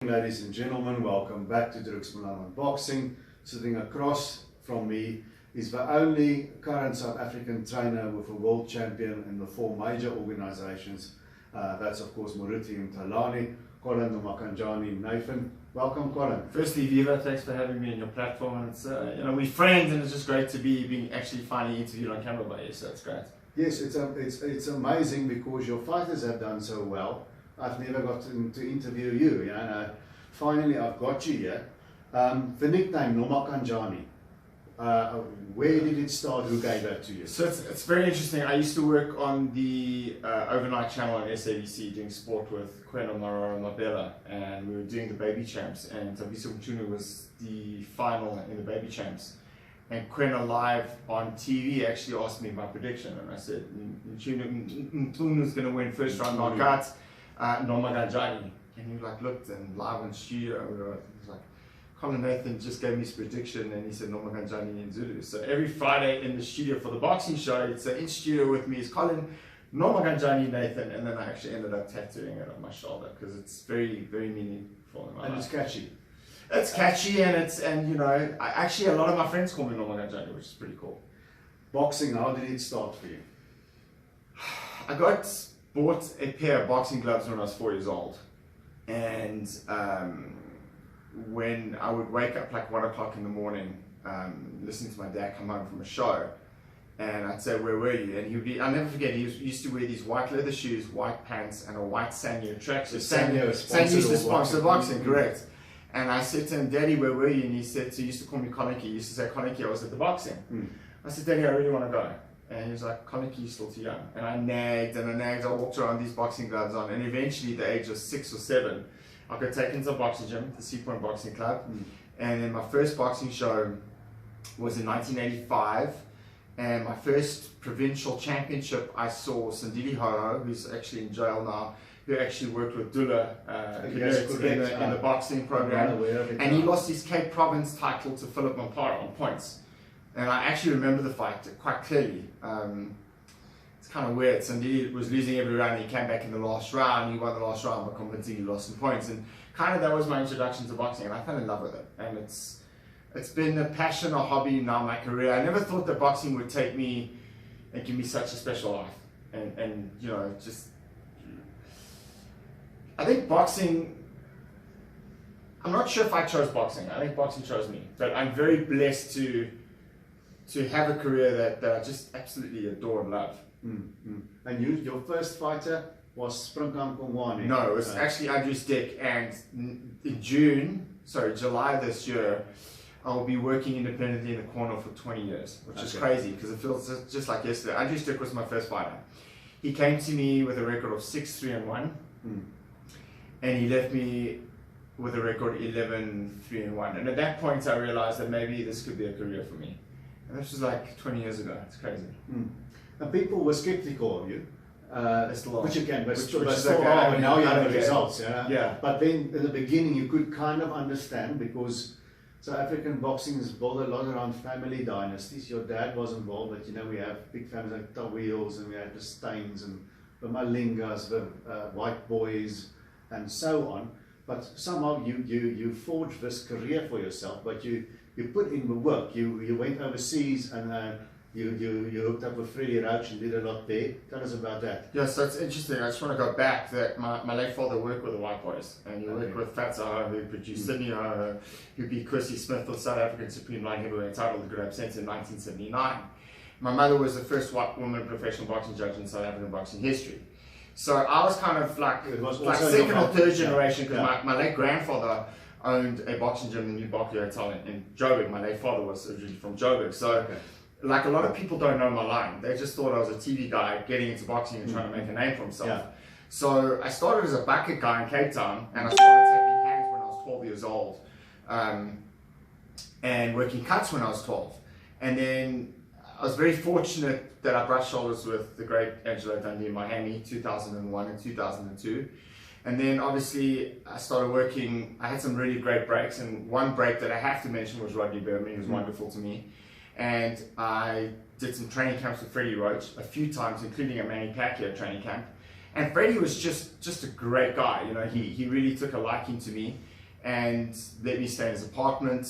Ladies and gentlemen, welcome back to Druks Malaman Boxing. Sitting across from me is the only current South African trainer with a world champion in the 4 major organizations. That's of course Moruti and Talani, Colin Nathan. Welcome, Colin. Firstly, Viva, thanks for having me on your platform. And it's we're friends, and it's just great to be being actually finally interviewed on camera by you. So it's great. Yes, it's amazing because your fighters have done so well. I've never gotten to interview you. You know, finally I've got you here. The nickname Noma Kanjani. Where did it start? Who gave that to you? So it's very interesting. I used to work on the overnight channel on SABC doing sport with Kwena Mara Mabela, and we were doing the baby champs, and Tabiso Mchunu was the final in the baby champs. And Kwena live on TV actually asked me my prediction, and I said Mchunu's going to win first round knockout, Noma Kanjani. And he looked, and live in studio, he was like, Colin Nathan just gave me his prediction, and he said Noma Kanjani in Zulu. So every Friday in the studio for the boxing show, he'd say in studio with me is Colin, Noma Kanjani Nathan, and then I actually ended up tattooing it on my shoulder because it's very, very meaningful in my life. And it's catchy. It's catchy, and you know, actually a lot of my friends call me Noma Kanjani, which is pretty cool. Boxing, how did it start for you? I bought a pair of boxing gloves when I was 4 years old, and when I would wake up like 1 o'clock in the morning, listening to my dad come home from a show, and I'd say, "Where were you?" And I'll never forget, he used to wear these white leather shoes, white pants, and a white Sanyo tracksuit. Sanyo used to sponsor boxing, correct. And I said to him, "Daddy, where were you?" And he used to call me Koniki. He used to say, "Koniki, I was at the boxing." I said, "Daddy, I really want to go." And he was like, "Koniki, you're still too young." And I nagged and I nagged. I walked around these boxing gloves on, and eventually, at the age of 6 or 7, I got taken to a boxing gym, the Sea Point Boxing Club, and then my first boxing show was in 1985, and my first provincial championship I saw Sandili Hoho, who's actually in jail now, who actually worked with Dula in the boxing program, and he lost his Cape Province title to Philip Mampara on points, and I actually remember the fight quite clearly. It's kind of weird. Sandili was losing every round. He came back in the last round. He won the last round by convincingly lost some points. And kind of that was my introduction to boxing, and I fell in love with it. And it's been a passion, a hobby now, my career. I never thought that boxing would take me and give me such a special life. And you know, just I think boxing. I'm not sure if I chose boxing. I think boxing chose me. But I'm very blessed to have a career that I just absolutely adore and love. And your first fighter was Springham Kongwane? No, it was actually Andrew Stick, and in July this year, I'll be working independently in the corner for 20 years, which is crazy because it feels just like yesterday. Andrew Stick was my first fighter. He came to me with a record of 6-3-1, and he left me with a record 11-3-1. And at that point, I realized that maybe this could be a career for me. And this was like 20 years ago. It's crazy. And people were skeptical of you, which you can, but still okay. Now you have the results. Yeah. But then in the beginning, you could kind of understand because South African boxing is built a lot around family dynasties. Your dad was involved, but you know we have big families like Tawiels, and we have the Steins and the Malingas, the White Boys, and so on. But somehow you forged this career for yourself, but you put in the work. You went overseas and you hooked up with Freddie Roach and did a lot there. Tell us about that. Yeah, so it's interesting. I just want to go back that my late father worked with the White Boys, and he worked with Fats Aho, who produced Sydney Aho, who beat Chrissy Smith with South African Supreme Light Heavyweight title, the Grand Center in 1979. My mother was the first white woman professional boxing judge in South African boxing history. So I was kind of like second or third generation, because my late grandfather owned a boxing gym in the New Berkeley Hotel in Joburg. My late father was originally from Joburg. So like a lot of people don't know my line. They just thought I was a TV guy getting into boxing and trying to make a name for himself. So I started as a bucket guy in Cape Town, and I started taking hands when I was 12 years old, and working cuts when I was 12. And then I was very fortunate that I brushed shoulders with the great Angelo Dundee in Miami, 2001 and 2002. And then obviously I started working. I had some really great breaks, and one break that I have to mention was Rodney Berman. He was wonderful to me. And I did some training camps with Freddie Roach a few times, including a Manny Pacquiao training camp. And Freddie was just a great guy. You know, he really took a liking to me. and let me stay in his apartment.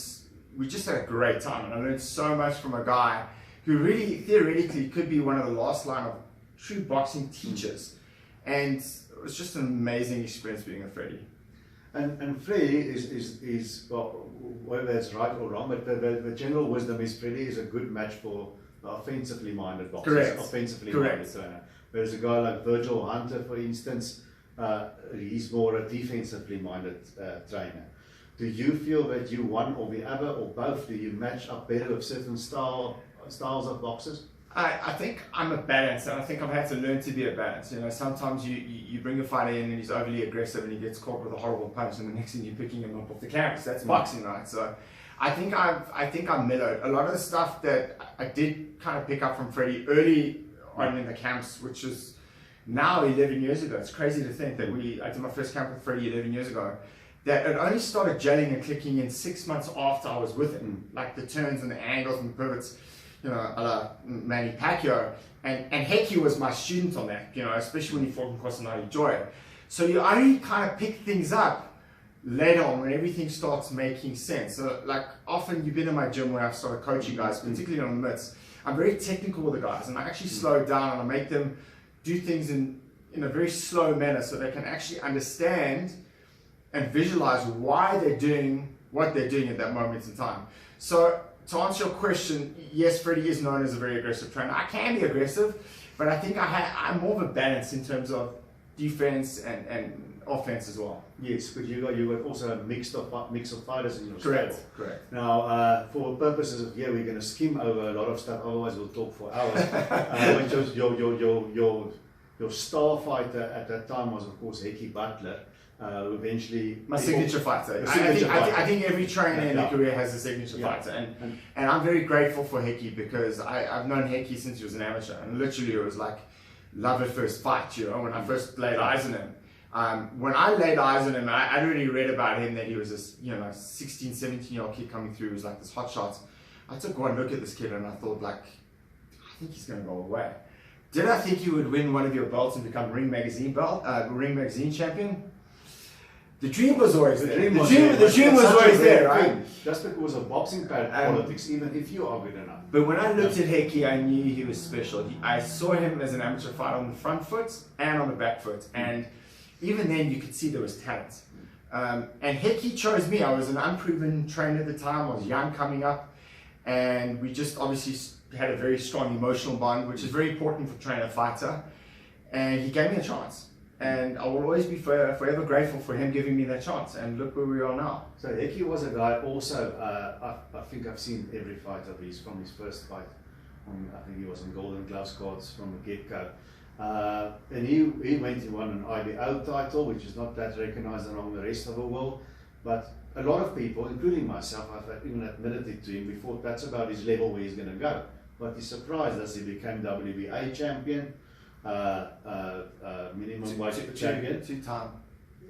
We just had a great time, and I learned so much from a guy who really theoretically could be one of the last line of true boxing teachers. And it was just an amazing experience being with Freddie. And Freddie is well, whether it's right or wrong, but the general wisdom is Freddie is a good match for offensively minded boxers. Correct. Offensively Correct. minded trainer. Whereas a guy like Virgil Hunter, for instance, he's more a defensively minded trainer. Do you feel that you one or the other or both, do you match up better with certain styles of boxers? I think I'm a balance, and I think I've had to learn to be a balance. You know, sometimes you bring a fighter in and he's overly aggressive and he gets caught with a horrible punch, and the next thing you're picking him up off the canvas. That's boxing, right? So I think I'm mellowed. A lot of the stuff that I did kind of pick up from Freddie early on in the camps, which is now 11 years ago. It's crazy to think that I did my first camp with Freddie 11 years ago. That it only started gelling and clicking in 6 months after I was with him, like the turns and the angles and pivots. You know, a la Manny Pacquiao, and Hecky was my student on that, you know, especially when he fought in Kosanagi Joy. So you only kind of pick things up later on when everything starts making sense. So like often you've been in my gym where I've started coaching guys, particularly on the mitts. I'm very technical with the guys, and I actually slow down and I make them do things in a very slow manner so they can actually understand and visualize why they're doing what they're doing at that moment in time. So to answer your question, yes, Freddie is known as a very aggressive trainer. I can be aggressive, but I think I'm more of a balance in terms of defense and offense as well. Yes, but you got also a mix of fighters in your Correct. stable. Correct. Now, for purposes of we're going to skim over a lot of stuff. Otherwise, we'll talk for hours. Which was your star fighter at that time was, of course, Hecky Butler. Eventually, my signature fighter. I think every trainer in their career has a signature fighter, and I'm very grateful for Hecky because I've known Hecky since he was an amateur, and literally it was like love at first fight. You know, when I first laid eyes on him. When I laid eyes on him, I'd already read about him that he was this 16, 17-year-old kid coming through. He was like this hot shot. I took one look at this kid and I thought, like, I think he's going to go away. Did I think you would win one of your belts and become Ring Magazine champion? The dream was always there. The dream was always there, right? Just because of boxing politics, even if you are good enough. But when I looked at Hecky, I knew he was special. I saw him as an amateur fighter on the front foot and on the back foot. And even then, you could see there was talent. And Hecky chose me. I was an unproven trainer at the time. I was young coming up. And we just obviously had a very strong emotional bond, which is very important for trainer-fighter. And he gave me a chance. And I will always be forever grateful for him giving me that chance. And look where we are now. So Hecky was a guy also, I think I've seen every fight of his from his first fight. I think he was on Golden Gloves cards from the get-go. And he went and won an IBO title, which is not that recognized among the rest of the world. But a lot of people, including myself, I've even admitted it to him before, that's about his level where he's going to go. But he's surprised as he became WBA champion. Minimum weight champion. Two-time.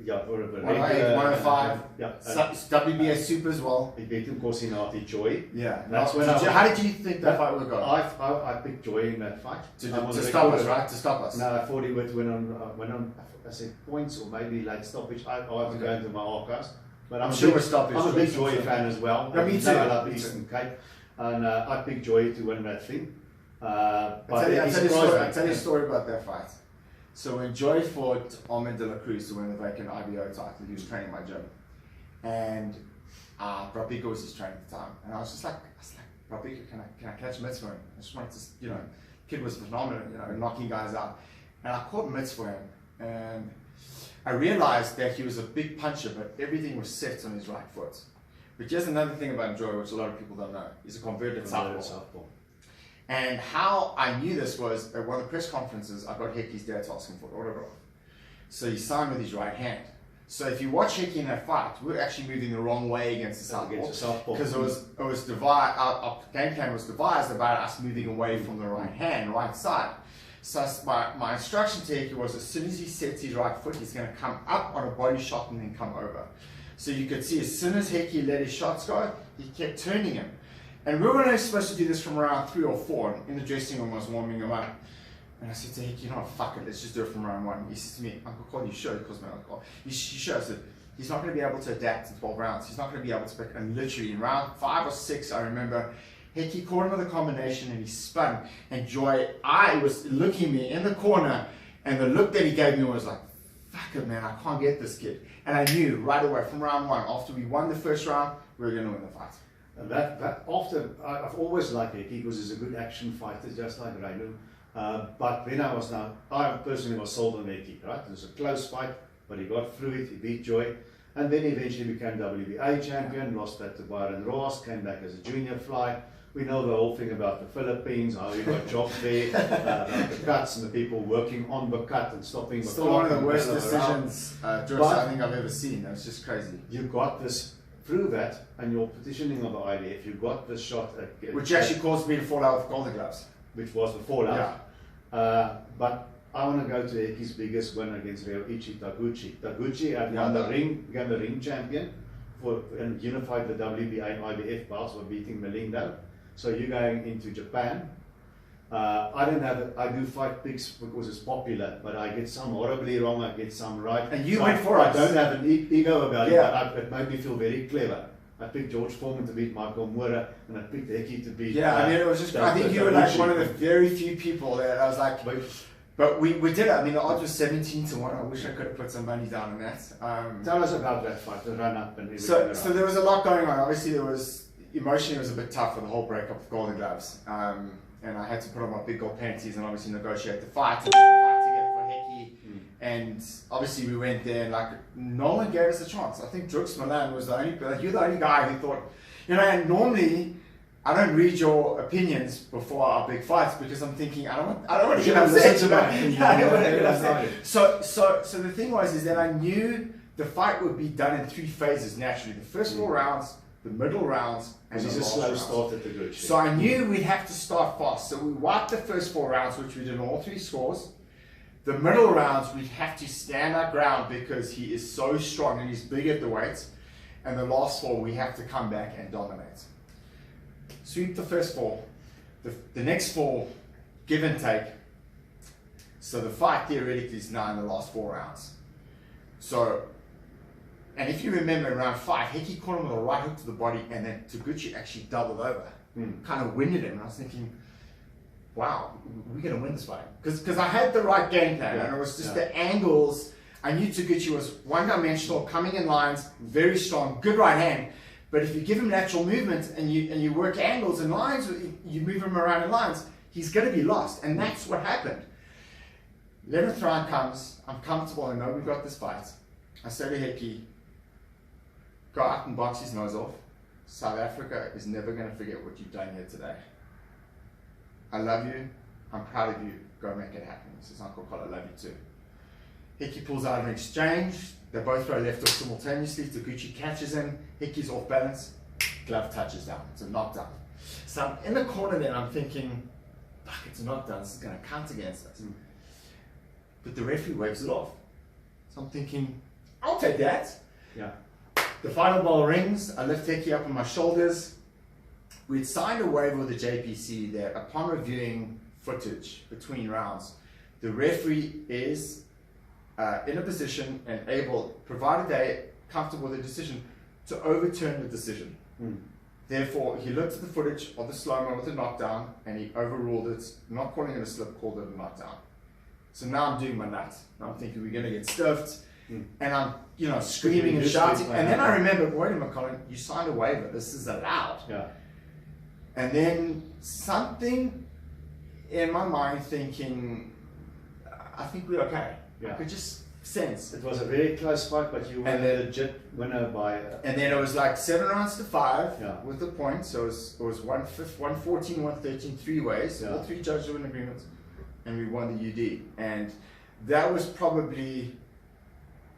Yeah, or a 105. Yeah. WBA Super as well. He beat him Kosinati Joy. Yeah. That's when how did you think that fight would go? I picked Joy in that fight. To stop us, right? To stop us. No, I thought he would win on I said points or maybe late stoppage. I have to go into my archives. But I'm sure we're stoppage. I'm a big Joy fan as well. Yeah, me too. I love Eastern Cape. And I picked Joy to win that thing. But I'll tell you a story about that fight. So when Joy fought Ahmed De La Cruz to win the vacant IBO title, he was training my gym. And Brapika was his trainer at the time. And I was like, Brapika, can I catch mitts for him? I just wanted to, kid was phenomenal, knocking guys out. And I caught mitts for him. And I realized that he was a big puncher, but everything was set on his right foot. But here's another thing about Joy, which a lot of people don't know. He's a converted southpaw. And how I knew this was at one of the press conferences, I got Hecky's dad to ask him for an autograph. So he signed with his right hand. So if you watch Hecky in that fight, we're actually moving the wrong way against the southpaw. Because it was devised, our game plan was devised about us moving away from the right side. So my instruction to Hecky was as soon as he sets his right foot, he's going to come up on a body shot and then come over. So you could see as soon as Hecky let his shots go, he kept turning him. And we were only supposed to do this from around 3 or 4 in the dressing room. I was warming him up. And I said to Hecky, fuck it, let's just do it from round 1. He said to me, Uncle Colin, you sure? He calls me Uncle Colin. You sure? I said, he's not going to be able to adapt in 12 rounds. He's not going to be able to pick. And literally in round 5 or 6, I remember Hickey caught him with a combination and he spun. And Joy, I was looking at me in the corner, and the look that he gave me was like, fuck it, man, I can't get this kid. And I knew right away from round 1, after we won the first round, we were going to win the fight. And I've always liked Hickey because he's a good action fighter, just like Reino. But when I personally was sold on Hickey, right? It was a close fight, but he got through it, he beat Joy, and then he eventually became WBA champion, lost that to Byron Ross, came back as a junior fly. We know the whole thing about the Philippines, how he got jobs there, about the cuts and the people working on the cut and stopping the Still one of the worst decisions, I think I've ever seen. It was just crazy. You got this, through that, and your petitioning of the IDF, you got this shot at... Which actually caused me to fall out with Golden Gloves. Which was the fallout. Yeah. But I want to go to Hickey's biggest win against Ryoichi Taguchi. Taguchi had won the ring, became the ring champion and unified the WBA and IBF belts by beating Melindo. So you're going into Japan. I do fight picks because it's popular, but I get some horribly wrong, I get some right. And you went for us. I don't have an ego about it, but it made me feel very clever. I picked George Foreman to beat Michael Moore, and I picked Hickey to beat... Yeah, I mean, it was just... I think you were like one of the very few people that I was like... But we did it. I mean, the odds was 17-1. I wish I could have put some money down on that. Tell us about that fight, the run-up and everything. So there was a lot going on. Obviously, there was... Emotionally, it was a bit tough for the whole breakup with Golden Gloves. And I had to put on my big gold panties and obviously negotiate the fight. And fight together for Hickey. And obviously, we went there and like, no one gave us a chance. I think Drux Milan was the only... You're the only guy who thought... and normally... I don't read your opinions before our big fights because I'm thinking I don't want to get upset. So the thing is that I knew the fight would be done in 3 phases naturally. The first 4 rounds, the middle rounds, and the last rounds. Start at the good. So I knew we'd have to start fast. So we wiped the first 4 rounds, which we did on all 3 scores. The middle rounds, we'd have to stand our ground because he is so strong and he's big at the weights. And the last 4, we have to come back and dominate. Sweep the first 4, the next 4, give and take. So the fight theoretically is now in the last 4 rounds. So, and if you remember in round 5, Hickey caught him with a right hook to the body, and then Taguchi actually doubled over, kind of winded him. And I was thinking, wow, we're going to win this fight. Because I had the right game plan, and it was just the angles. I knew Taguchi was one-dimensional, coming in lines, very strong, good right hand. But if you give him natural movement and you work angles and lines, you move him around in lines, he's going to be lost. And that's what happened. 11th round comes, I'm comfortable, I know we've got this fight. I say to Hickey, go out and box his nose off. South Africa is never going to forget what you've done here today. I love you, I'm proud of you, go make it happen. He says, Uncle Col, I love you too. Hickey pulls out an exchange. They both throw left hook simultaneously. Taguchi catches him. Hickey's off balance. Glove touches down. It's a knockdown. So I'm in the corner there and I'm thinking, fuck, it's a knockdown. This is going to count against us. But the referee waves it off. So I'm thinking, I'll take that. Yeah. The final bell rings. I lift Hickey up on my shoulders. We'd signed a waiver with the JPC that upon reviewing footage between rounds, the referee is in a position and able, provided they're comfortable with the decision, to overturn the decision. Therefore, he looked at the footage of the slow-mo with the knockdown and he overruled it, not calling it a slip, called it a knockdown. So now I'm doing my nuts. Now I'm thinking we're going to get stiffed, and I'm screaming and shouting. And then I remember, wait a minute, Colin, you signed a waiver. This is allowed. Yeah. And then something in my mind thinking, I think we're okay. Yeah. I could just sense. It was a very close fight, but you were a legit winner by... And then it was like 7 rounds to 5 with the points. So it was 114, 113, 3 ways. All 3 judges were in agreement. And we won the UD. And that was probably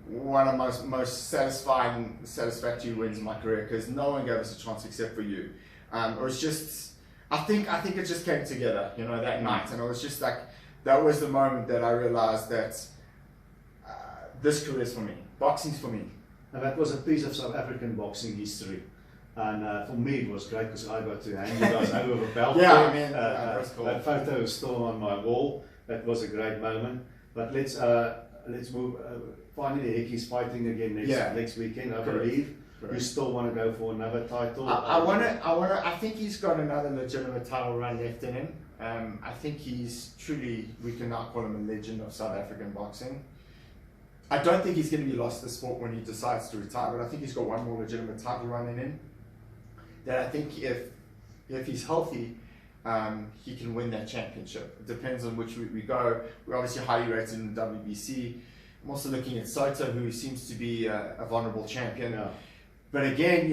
one of my most satisfactory wins in my career because no one gave us a chance except for you. It was just... I think it just came together, that night. And it was just like... That was the moment that I realized that this career is for me. Boxing's for me. And that was a piece of South African boxing history. And for me, it was great because I got to hand you guys over a belt. That's cool. That photo is still on my wall. That was a great moment. But let's let's move. Finally, Hickey's fighting again next weekend, I Correct. believe. Correct. You still want to go for another title? I think he's got another legitimate title run left in him. I think he's truly, we can now call him a legend of South African boxing. I don't think he's going to be lost to the sport when he decides to retire, but I think he's got one more legitimate title run in him. That I think if he's healthy, he can win that championship. It depends on which route we go. We're obviously highly rated in the WBC. I'm also looking at Soto, who seems to be a vulnerable champion. Yeah. But again,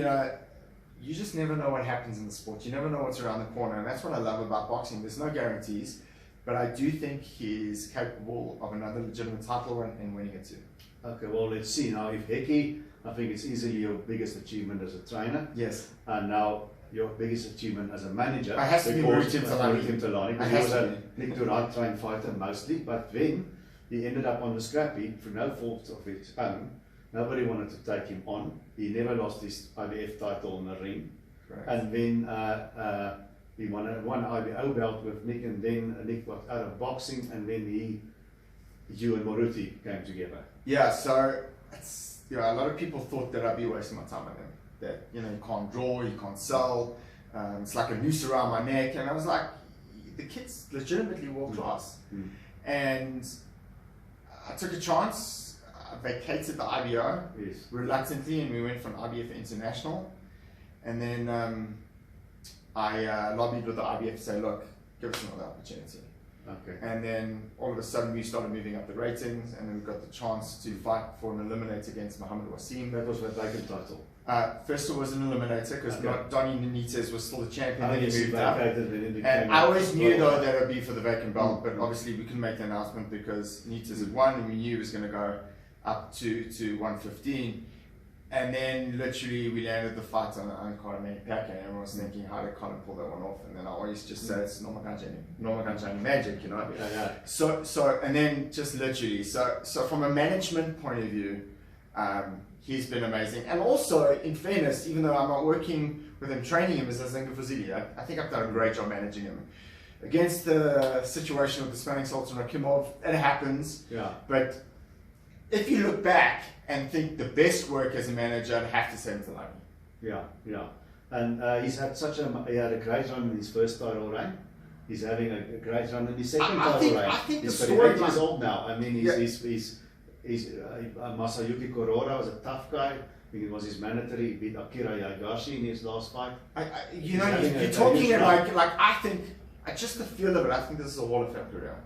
you just never know what happens in the sport. You never know what's around the corner, and that's what I love about boxing. There's no guarantees, but I do think he's capable of another legitimate title run and winning it too. Okay, well, let's see. Now, if Hickey, I think it's easily your biggest achievement as a trainer. Yes. And now your biggest achievement as a manager. It has to be Muritim Talani. He was a Nick Durant trained fighter mostly, but then he ended up on the scrap heap for no fault of his own. Nobody wanted to take him on. He never lost his IBF title in the ring. Correct. And then he won one IBO belt with Nick, and then Nick got out of boxing, and then you and Moruti came together. Yeah, so it's, a lot of people thought that I'd be wasting my time with him. That you can't draw, you can't sell. It's like a noose around my neck, and I was like, the kid's legitimately world class. Mm. And I took a chance. I vacated the IBO reluctantly, and we went for an IBF International. And then I lobbied with the IBF to say, look, give us another opportunity. Okay. And then all of a sudden we started moving up the ratings, and then we got the chance to fight for an eliminator against Mohammed Wasim. That was the vacant title. First it was an eliminator because Donnie Benitez was still the champion. Then he moved up. And I always knew though that it would be for the vacant belt, but obviously we couldn't make the announcement because Benitez had won, and we knew he was going to go up to 115. And then literally we landed the fight on Colin Nathan, and everyone was thinking, how did Colin pull that one off? And then I always just say it's Normaganjani magic, Yeah. So and then just literally, so from a management point of view, he's been amazing. And also, in fairness, even though I'm not working with him, training him as Azinga Fazili, I think I've done a great job managing him. Against the situation with the Spanning Sultan Rakimov, it happens. Yeah. But if you look back and think the best work as a manager, I'd have to say Talani. Yeah. And he had a great run in his first title reign. He's having a great run in his second title reign. I think he's the 38 storyline. years old now. I mean, he's Masayuki Kuroda was a tough guy. I think it was his mandatory. He beat Akira Yagashi in his last fight. You're talking it like I think, just the feel of it, I think this is a Hall of Fame career.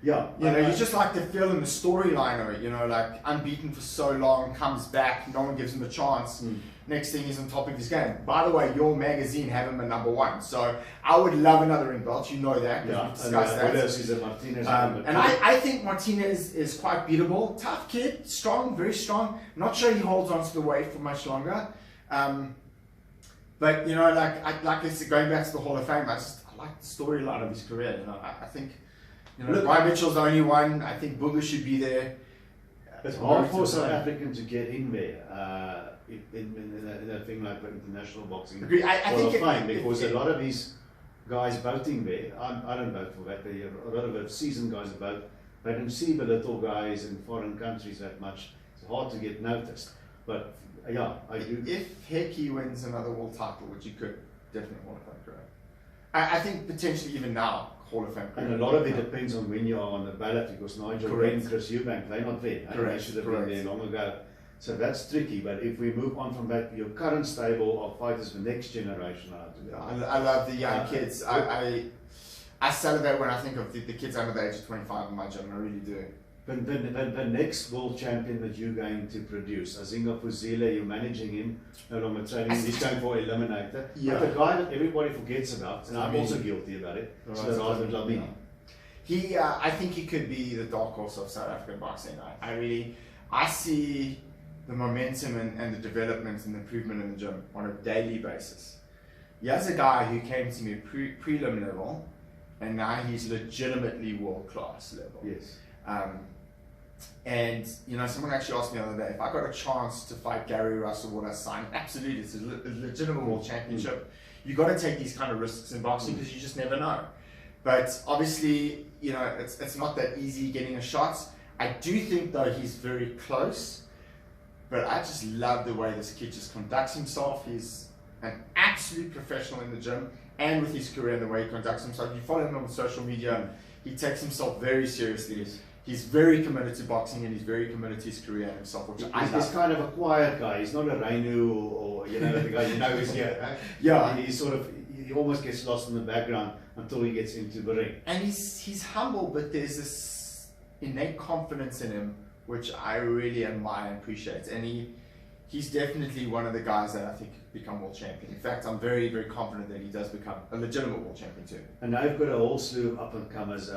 Yeah. You just like the feel and the storyline of it, like unbeaten for so long, comes back, no one gives him a chance. Next thing he's on top of his game. By the way, your magazine have him at #1, so I would love another ring belt. You know that, because we discussed that. Is Martinez And I think Martinez is quite beatable. Tough kid, strong, very strong. Not sure he holds on to the weight for much longer. But like I said, going back to the Hall of Fame, I like the storyline of his career. I think Brian Mitchell's the only one. I think Booger should be there. It's hard for South African to get in there in a thing like the International Boxing Hall of Fame, because a lot of these guys voting there, I don't vote for that. A lot of the seasoned guys vote. They don't see the little guys in foreign countries that much. It's hard to get noticed. But yeah, I do. If Hickey wins another world title, which he could, definitely Hall of Fame career. I think potentially even now, Hall of Fame career. And a lot of it depends on when you are on the ballot, because Nigel Benn and Chris Eubank, they're not there. They should have been there long ago. So that's tricky. But if we move on from that, your current stable of fighters, the next generation, I love the young kids. I celebrate when I think of the kids under the age of 25 in my gym. I really do. The next world champion that you're going to produce, Azinga Fuzile, you're managing him along with training. He's going for eliminator. Yeah. But the guy that everybody forgets about, and I'm also guilty about it, is Razor Dlamini. I think he could be the dark horse of South African boxing. I see the momentum and the development and the improvement in the gym on a daily basis. Here's a guy who came to me prelim level, and now he's legitimately world class level. Yes. And someone actually asked me the other day if I got a chance to fight Gary Russell, would I sign? Absolutely, it's a legitimate world championship. You got to take these kind of risks in boxing because you just never know. But obviously, it's not that easy getting a shot. I do think though he's very close, but I just love the way this kid just conducts himself. He's an absolute professional in the gym and with his career and the way he conducts himself. You follow him on social media, he takes himself very seriously. He's very committed to boxing and he's very committed to his career and himself, which I love. He's kind of a quiet guy. He's not a Reinu or you know, the guy you know is here. Yeah. He almost gets lost in the background until he gets into the ring. And he's humble, but there's this innate confidence in him, which I really admire and appreciate. And he's definitely one of the guys that I think become world champion. In fact, I'm very, very confident that he does become a legitimate world champion too. And now you've got a whole slew of up-and-comers.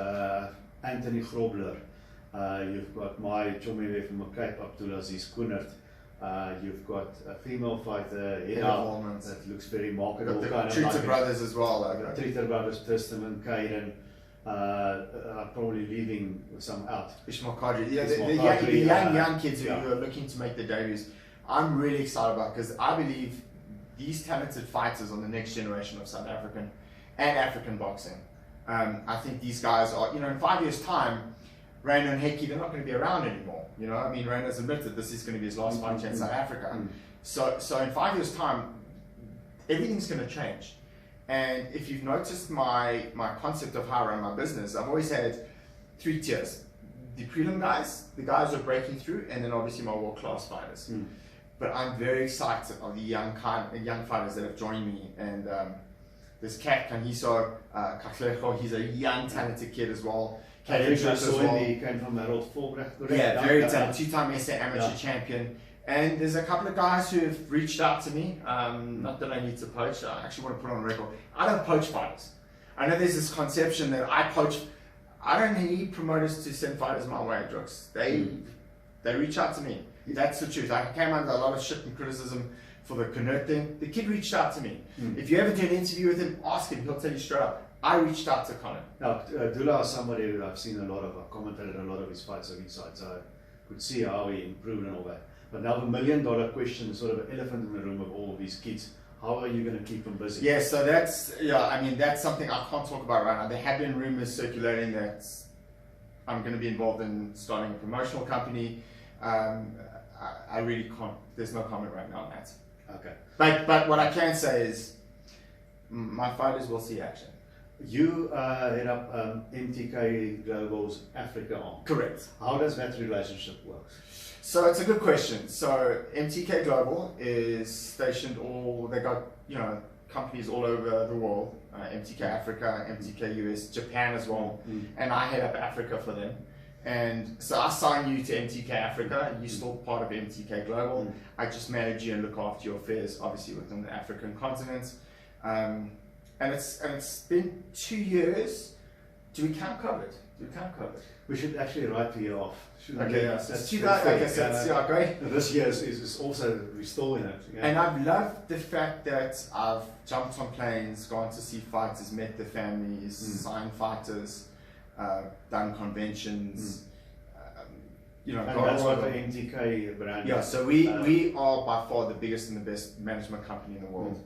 Anthony Grobler. You've got my Chomewe from Cape Abdulaziz Koenert. You've got a female fighter, that looks very marketable. The Treater brothers as well. Treater brothers, Tristan and Caden. Are probably leaving some out. Ishmael Kadri. Yeah, the young kids who are looking to make their debuts. I'm really excited about because I believe these talented fighters are the next generation of South African and African boxing. I think these guys are, in 5 years' time, Reino and Heki, they're not going to be around anymore. I mean, Reino's admitted this is going to be his last fight in South Africa. So in 5 years' time, everything's going to change. And if you've noticed my concept of how I run my business, I've always had 3 tiers. The prelim guys, the guys who are breaking through, and then obviously my world-class fighters. But I'm very excited of the young fighters that have joined me. And there's Kat Kanhiso Kaklejo, he's a young, talented kid as well. I think I saw him, he came from Harold Volbrecht. Yeah, very talented, 2-time SA amateur champion. And there's a couple of guys who have reached out to me. Not that I need to poach. I actually want to put on record. I don't poach fighters. I know there's this conception that I poach. I don't need promoters to send fighters my way, Drooks. They reach out to me. That's the truth. I came under a lot of shit and criticism for the Koenert thing. The kid reached out to me. If you ever do an interview with him, ask him. He'll tell you straight up. I reached out to Colin. Now, Dula is somebody who I've seen a lot of. I've commentated a lot of his fights on his side, so I could see how he improved and all that. But now the $1 million question is sort of an elephant in the room of all of these kids. How are you going to keep them busy? Yeah, so that's something I can't talk about right now. There have been rumors circulating that I'm going to be involved in starting a promotional company. I really can't. There's no comment right now on that. Okay. But what I can say is, my fighters will see action. You head up MTK Global's Africa arm. Correct. How does that relationship work? So it's a good question. So MTK Global is stationed they got companies all over the world. MTK Africa, MTK US, Japan as well, and I head up Africa for them. And so I sign you to MTK Africa. You're still part of MTK Global. I just manage you and look after your affairs, obviously within the African continent. And it's been 2 years. Do we count COVID? We should actually write the year off. Okay, yeah. So great. This year is also, we're still in it. Yeah. And I've loved the fact that I've jumped on planes, gone to see fighters, met their families, signed fighters, done conventions. And that's what the MTK brand is. Yeah, so we are by far the biggest and the best management company in the world.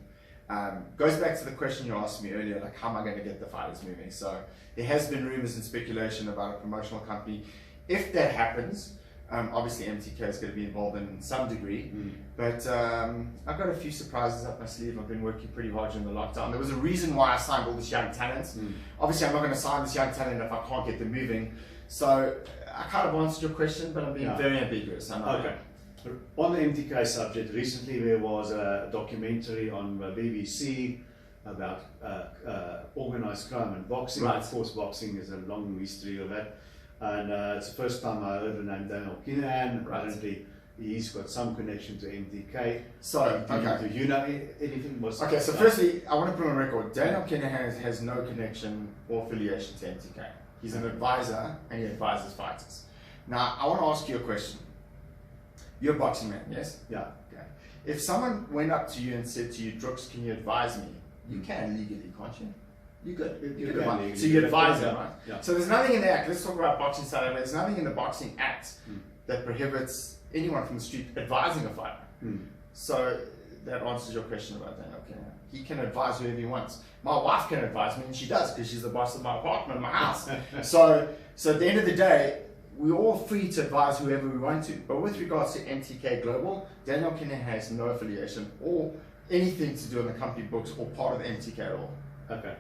Goes back to the question you asked me earlier, like how am I going to get the fighters moving? So there has been rumors and speculation about a promotional company. If that happens, obviously MTK is going to be involved in some degree, but I've got a few surprises up my sleeve. I've been working pretty hard during the lockdown. There was a reason why I signed all this young talent. Obviously I'm not going to sign this young talent if I can't get them moving. So I kind of answered your question, but I'm being very ambiguous. Okay. On the MTK subject, recently there was a documentary on BBC about organized crime and boxing. Right. Of course, boxing is a long history of that. And it's the first time I heard the name Daniel Kinahan. Apparently, he's got some connection to MTK. So, do you know anything? Okay, so firstly, I want to put on record, Daniel Kinahan has no connection or affiliation to MTK. He's an advisor and he advises fighters. Now, I want to ask you a question. You're a boxing man, yes? Yeah. Okay. If someone went up to you and said to you, Drooks, can you advise me? You can legally, can't you? You could. You could advise. So you advise them, right? Yeah. So there's nothing in the Act, let's talk about boxing Saturday, there's nothing in the Boxing Act that prohibits anyone from the street advising a fighter. So that answers your question about that. Okay. He can advise whoever he wants. My wife can advise me, and she does, because she's the boss of my apartment, my house. So at the end of the day, we're all free to advise whoever we want to. But with regards to MTK Global, Daniel Kinner has no affiliation or anything to do in the company books or part of the MTK at all. Okay.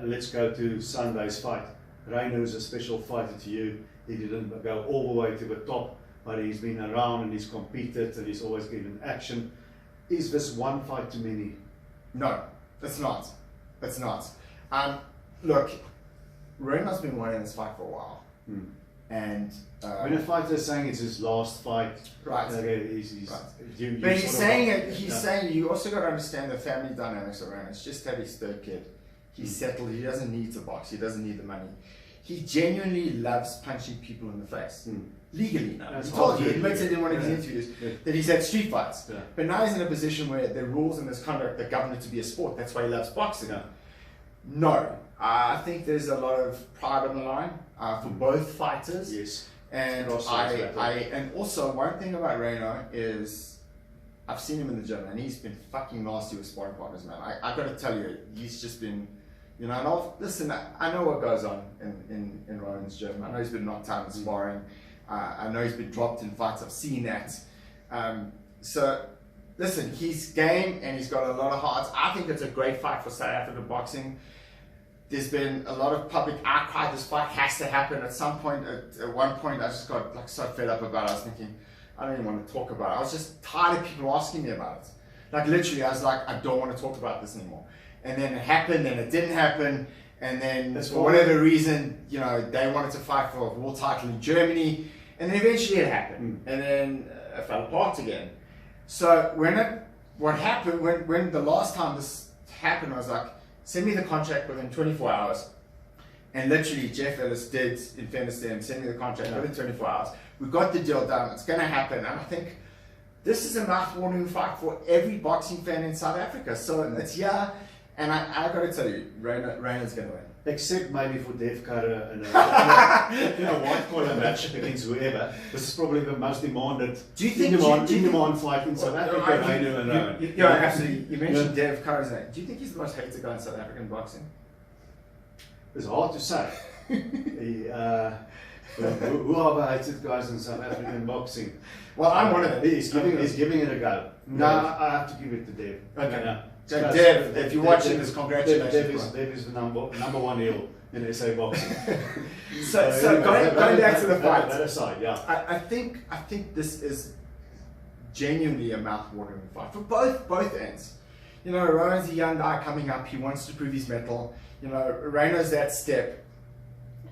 Let's go to Sunday's fight. Reino is a special fighter to you. He didn't go all the way to the top, but he's been around and he's competed and he's always given action. Is this one fight too many? No, it's not. It's not. Look, Reino's been wanting this fight for a while. And when a fighter is saying it's his last fight, right? He's right. But he's saying it. He's saying you also got to understand the family dynamics around. It's just had his third kid. He's settled. He doesn't need to box. He doesn't need the money. He genuinely loves punching people in the face. Legally now. He admits it in one of his interviews that he's had street fights. But now he's in a position where the rules and misconduct that govern it to be a sport. That's why he loves boxing. No, I think there's a lot of pride on the line for both fighters. Yes. And and also one thing about Reino is I've seen him in the gym and he's been fucking nasty with sparring partners, man. I got to tell you, he's just been, you know. And listen, I know what goes on in Ryan's gym. I know he's been knocked out in sparring. I know he's been dropped in fights. I've seen that. So listen, he's game and he's got a lot of heart. I think it's a great fight for South African boxing. There's been a lot of public outcry. This fight has to happen at some point. At one point, I just got like so fed up about it. I was thinking, I don't even want to talk about it. I was just tired of people asking me about it. Like literally, I was like, I don't want to talk about this anymore. And then it happened, and it didn't happen. And then for whatever reason, you know, they wanted to fight for a world title in Germany, and then eventually it happened, and then it fell apart again. So what happened when the last time this happened, I was like, send me the contract within 24 hours. And literally, Jeff Ellis did, in fairness to him, send me the contract within 24 hours. We got the deal done. It's going to happen. And I think this is a mouth-watering fight for every boxing fan in South Africa. So it's and I got to tell you, Reino's going to win. Except maybe for Dave Carter in a white collar match against whoever. This is probably the most demanded in-demand fight in South Africa. Yeah, absolutely. You mentioned Dave Carter. Do you think he's the most hated guy in South African boxing? It's hard to say. Who are the hated guys in South African boxing? Well, I'm one of them. He's giving it a go. No, I have to give it to Dave. Okay. So Dev, if you're watching this, congratulations. Dev is the number one heel in SA boxing. so going back to the fight. That aside, I think this is genuinely a mouth-watering fight for both ends. You know, Rowan's a young guy coming up. He wants to prove his mettle. You know, Reino's that step.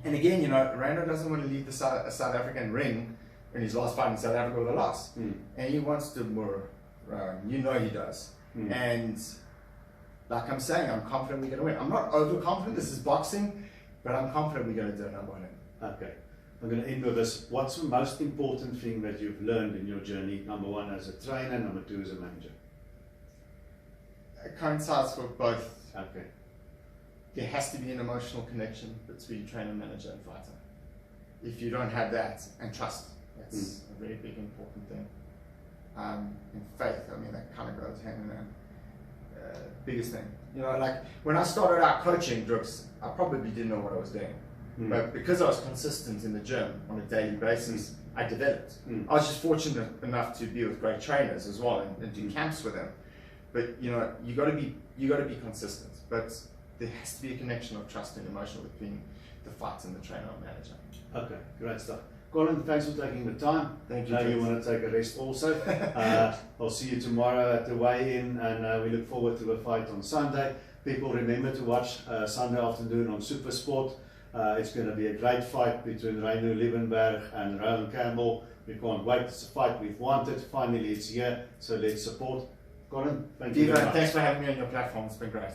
And again, you know, Reino doesn't want to leave the South African ring in his last fight in South Africa with a loss. And he wants to more. You know he does. And like I'm saying, I'm confident we're going to win. I'm not overconfident. This is boxing, but I'm confident we're going to do a number one. Okay. I'm going to end with this. What's the most important thing that you've learned in your journey? Number one, as a trainer. Number two, as a manager. It coincides for both. Okay. There has to be an emotional connection between trainer, manager, and fighter. If you don't have that, and trust, that's a very big important thing. And faith, I mean, that kind of goes hand in hand. Biggest thing. You know, like when I started out coaching Drooks, I probably didn't know what I was doing. But because I was consistent in the gym on a daily basis, I developed. I was just fortunate enough to be with great trainers as well and do camps with them. But you know, you got to be consistent. But there has to be a connection of trust and emotion between the fighter and the trainer or manager. Okay, great stuff. Colin, thanks for taking the time. Thank you. I know you want to take a rest also. I'll see you tomorrow at the weigh-in, and we look forward to the fight on Sunday. People, remember to watch Sunday afternoon on Supersport. It's going to be a great fight between Reino Liebenberg and Rowan Campbell. We can't wait. It's a fight we've wanted. Finally, it's here. So let's support. Colin, thank you very much. Thanks for having me on your platform. It's been great.